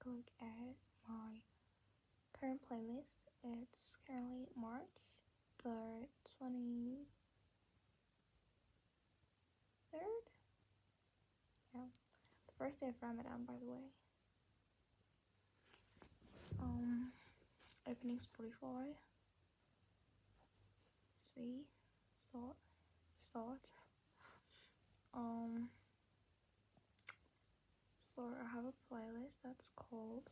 take a look at my current playlist. It's currently March the 23rd. Yeah, the first day of Ramadan, by the way. Opening Spotify. See, start. So I have a playlist that's called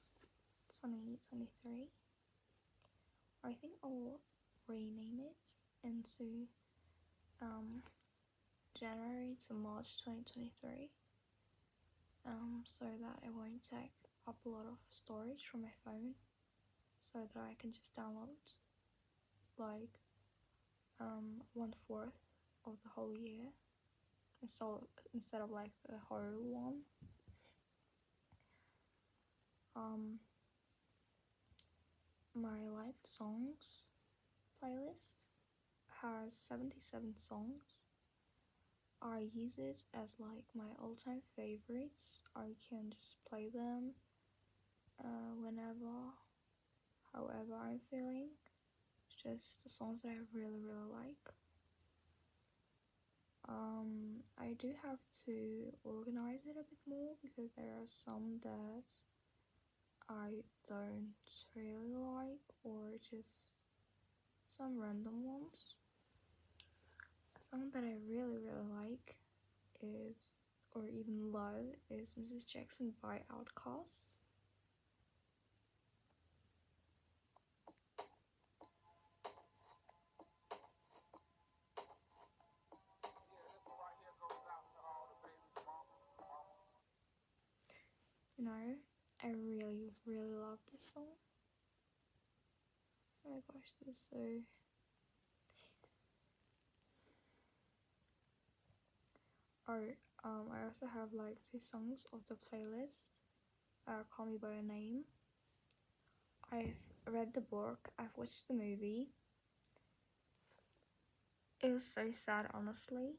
2023. I think I'll rename it into January to March 2023, so that it won't take up a lot of storage from my phone, so that I can just download like 1/4 of the whole year instead of like the whole one. My liked songs playlist has 77 songs. I use it as like my all-time favorites. I can just play them whenever, however I'm feeling. It's just the songs that I really like. I do have to organize it a bit more because there are some that I don't really like, or just some random ones. A song that I really like is, or even love, is Mrs. Jackson by Outkast. You know, I really love this song. Oh my gosh, this is so... I also have like 2 songs of the playlist. Call Me By Your Name. I've read the book, I've watched the movie. It was so sad, honestly.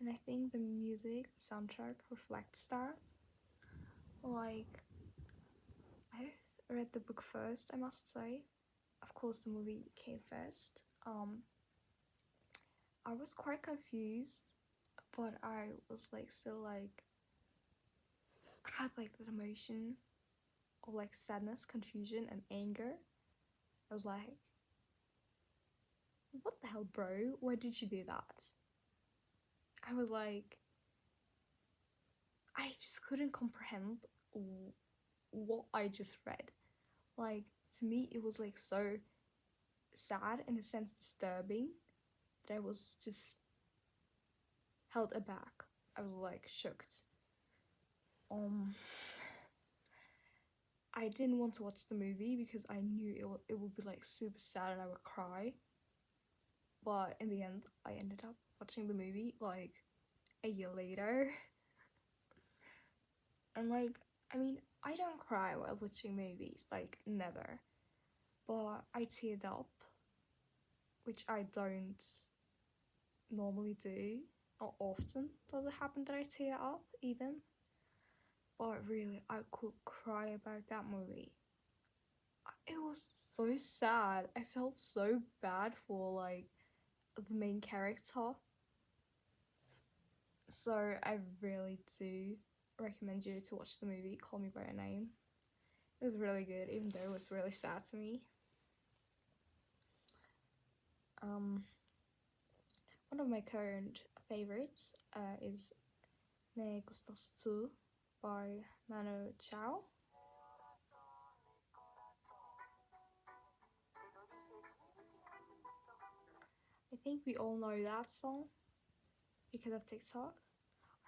And I think the music, the soundtrack reflects that. Like, I've read the book first, I must say. Of course, the movie came first. I was quite confused, but I was like still like, I had like that emotion of like sadness, confusion, and anger. I was like, what the hell, bro? Why did you do that? I was like, I just couldn't comprehend what I just read. Like, to me, it was like so sad, in a sense disturbing, that I was just held aback. I was like shocked. I didn't want to watch the movie because I knew it would be like super sad and I would cry. But in the end, I ended up watching the movie like a year later. And like, I mean, I don't cry while watching movies, like never. But I teared up, which I don't normally do. Not often does it happen that I tear up even. But really, I could cry about that movie. It was so sad. I felt so bad for like the main character. So I really do recommend you to watch the movie Call Me By Your Name. It was really good, even though it was really sad to me. One of my current favorites is Me Gustas Tu by Manu Chao. I think we all know that song because of TikTok.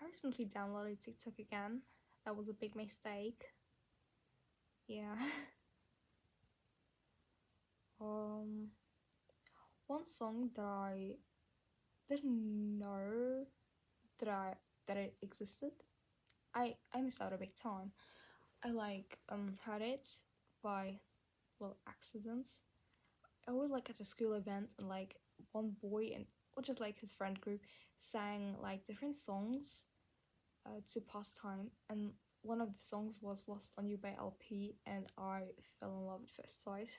I recently downloaded TikTok again. That was a big mistake. Yeah. One song that I didn't know that it existed. I missed out a big time. I like heard it by accidents. I was like at a school event, and like one boy and or just like his friend group sang like different songs to pass time, and one of the songs was Lost on You by LP, and I fell in love at first sight.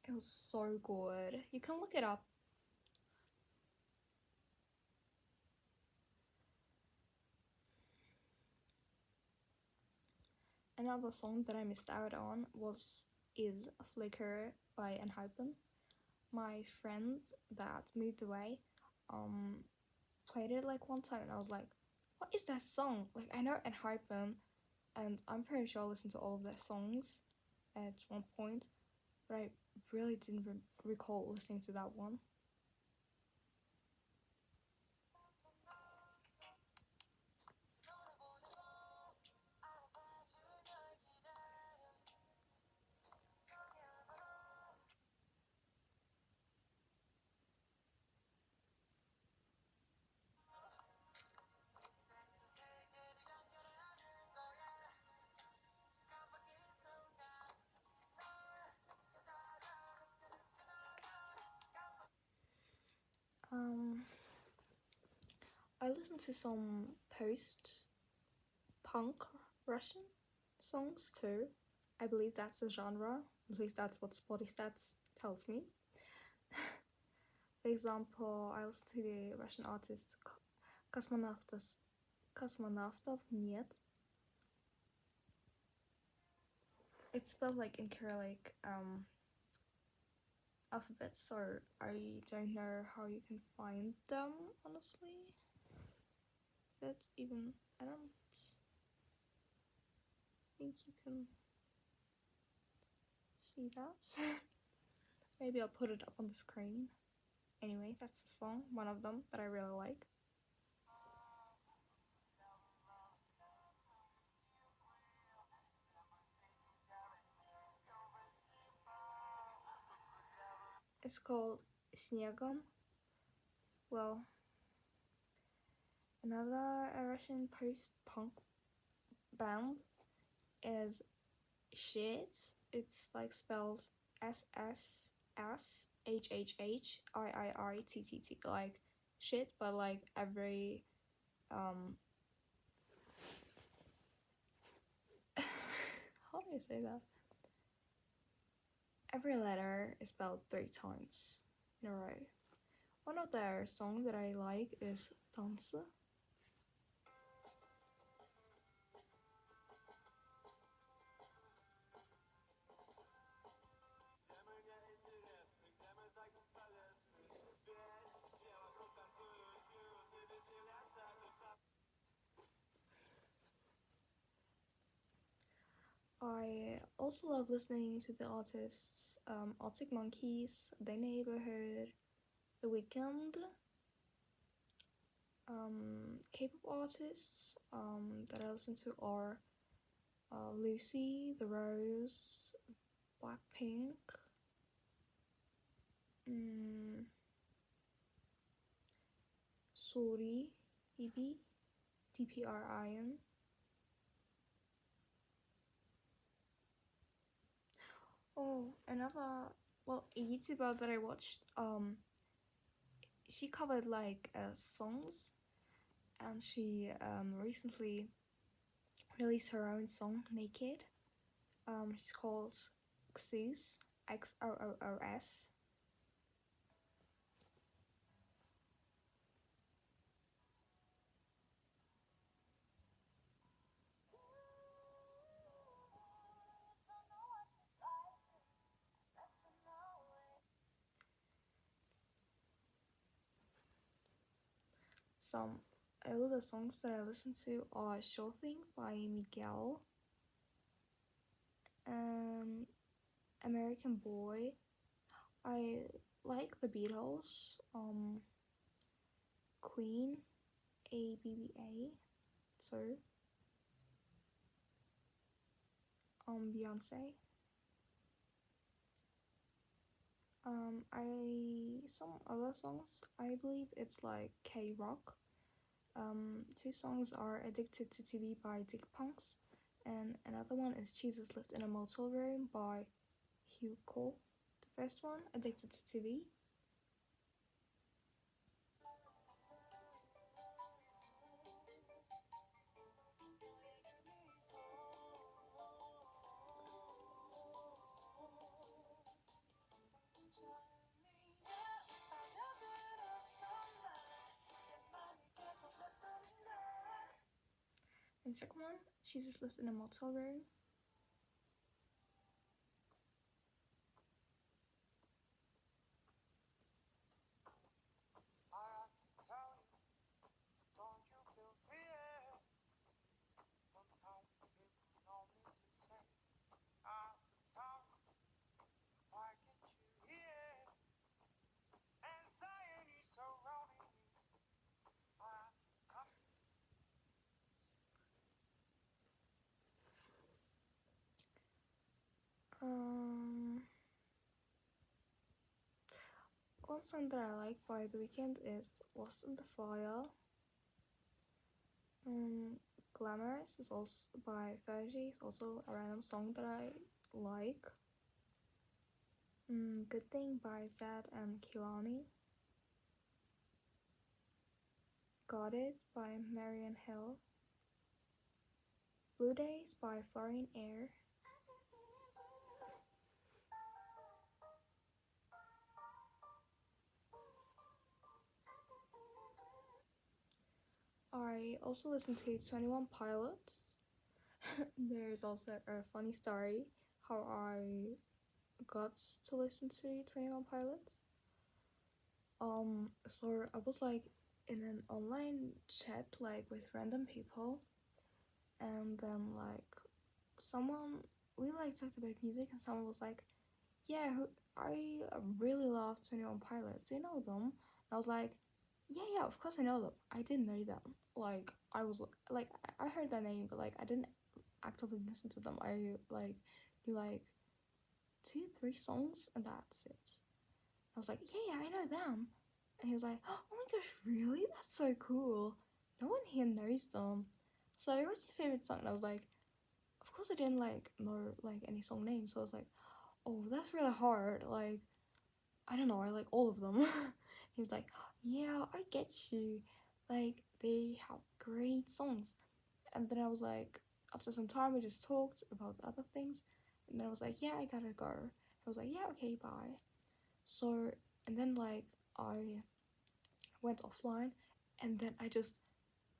It was so good. You can look it up. Another song that I missed out on was Is Flicker by Enhypen. My friend that moved away um played it like one time, and I was like, what is that song? Like, I know Enhypen, and I'm pretty sure I listened to all of their songs at one point, but I really didn't recall listening to that one. Um, I listened to some post punk Russian songs too. I believe that's the genre. At least that's what Spotify stats tells me. For example, I listened to the Russian artist Kosmonautas Kosmonautov Нет. It's spelled like in Cyrillic alphabet, so I don't know how you can find them, honestly. But even I don't think you can see that. Maybe I'll put it up on the screen. Anyway, that's the song, one of them that I really like. It's called Снегом. Well, another Russian post-punk band is Shit. It's like spelled SSSHHHIIITTT, like shit, but like every how do I say that? Every letter is spelled 3 times in a row. One of their songs that I like is Danse. I also love listening to the artists Arctic Monkeys, The Neighborhood, The Weeknd, K-pop artists that I listen to are Lucy, The Rose, Blackpink, Sori, EB, DPRIN. Oh, another, well, a YouTuber that I watched, she covered like songs, and she recently released her own song, Naked. She's called Xoos, Xoos. Some older songs that I listen to are Sure Thing by Miguel, American Boy. I like the Beatles, Queen, ABBA, so Beyonce. Some other songs, I believe it's like K-rock. Two songs are Addicted to TV by Dick Punks, and another one is Jesus Lived in a Motel Room by Hugh Cole. The first one, Addicted to TV. And second one, Jesus Lived in a Motel Room. Um, One song that I like by The Weeknd is Lost in the Fire. Glamorous is also by Fergie. It's also a random song that I like. Good Thing by Zad and Kehlani. Got It by Marian Hill. Blue Days by Florian Air. I also listen to 21 Pilots. There's also a funny story how I got to listen to 21 Pilots. So I was like in an online chat like with random people, and then like someone we like talked about music, and someone was like, "Yeah, I really love 21 Pilots. Do you know them?" And I was like, "Yeah, of course I know them. I didn't know them. Like I was like I heard their name, but like I didn't actively listen to them. I like knew like 2-3 songs, and that's it." I was like, "Yeah, I know them." And he was like, "Oh my gosh, really? That's so cool. No one here knows them. So what's your favorite song?" And I was like, of course I didn't like know like any song names. So I was like, "Oh, that's really hard. Like, I don't know, I like all of them." He was like, "Yeah, I get you. Like, they have great songs." And then I was like, after some time, we just talked about other things. And then I was like, "Yeah, I gotta go." I was like, "Yeah, okay, bye." So, and then like I went offline, and then I just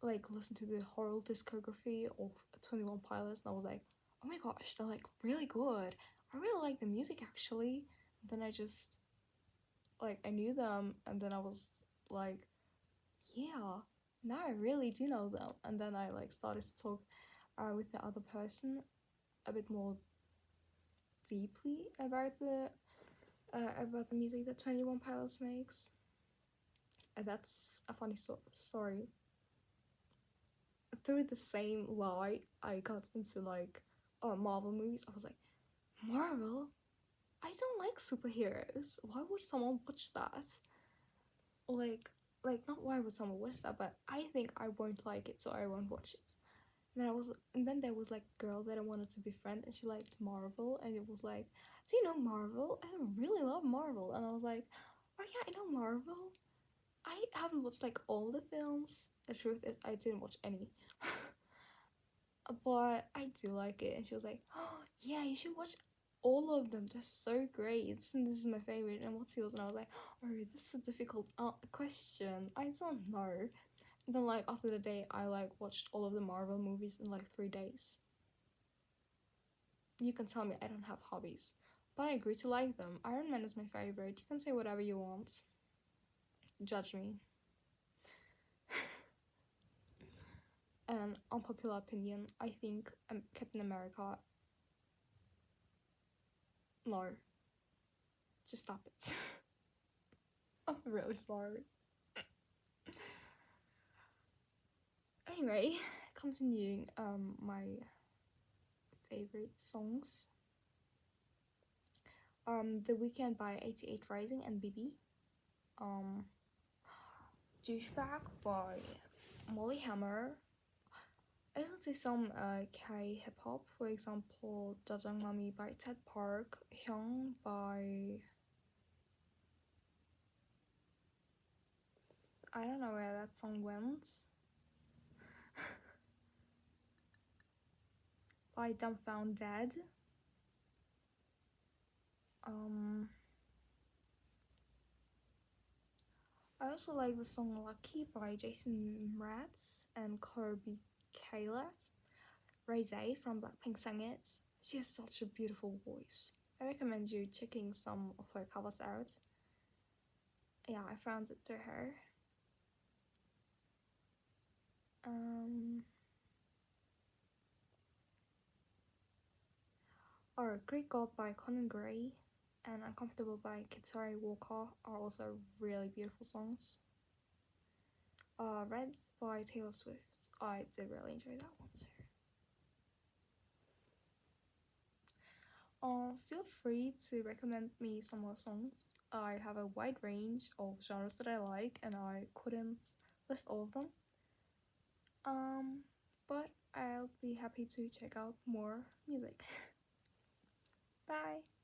like listened to the whole discography of 21 Pilots, and I was like, "Oh my gosh, they're like really good. I really like the music actually." And then I just like I knew them, and then I was like, "Yeah, now I really do know them." And then I like started to talk with the other person a bit more deeply about the music that 21 Pilots makes. And that's a funny story. Through the same lie, I got into like Marvel movies. I was like, "Marvel? I don't like superheroes. Why would someone watch that?" Like, not why would someone watch that, but I think I won't like it, so I won't watch it. And then there was like a girl that I wanted to befriend, and she liked Marvel, and it was like, "Do you know Marvel? I really love Marvel." And I was like, "Oh yeah, I know Marvel. I haven't watched like all the films. The truth is, I didn't watch any." But I do like it. And she was like, "Oh yeah, you should watch all of them. They're so great. And this is my favorite. And what's yours?" And I was like, "Oh, this is a difficult question. I don't know." And then like after the day, I like watched all of the Marvel movies in like 3 days. You can tell me I don't have hobbies, but I agree to like them. Iron Man is my favorite. You can say whatever you want. Judge me. And unpopular opinion, I think Captain America. No, just stop it. I'm really sorry. Anyway, continuing my favorite songs. The Weekend by 88 Rising and BB. Um, Douchebag by Molly Hammer. I listen to some K hip hop, for example, Jajang Mami by Ted Park, Hyung by I don't know where that song went. By Dumbfound Dead. I also like the song Lucky by Jason Mraz and Kirby Kaylet. Ray from Blackpink sang it. She has such a beautiful voice. I recommend you checking some of her covers out. Yeah, I found it through her. Or Greek God by Conan Gray and Uncomfortable by Kitsari Walker are also really beautiful songs. Red by Taylor Swift. I did really enjoy that one too. Feel free to recommend me some more songs. I have a wide range of genres that I like and I couldn't list all of them. But I'll be happy to check out more music. Bye!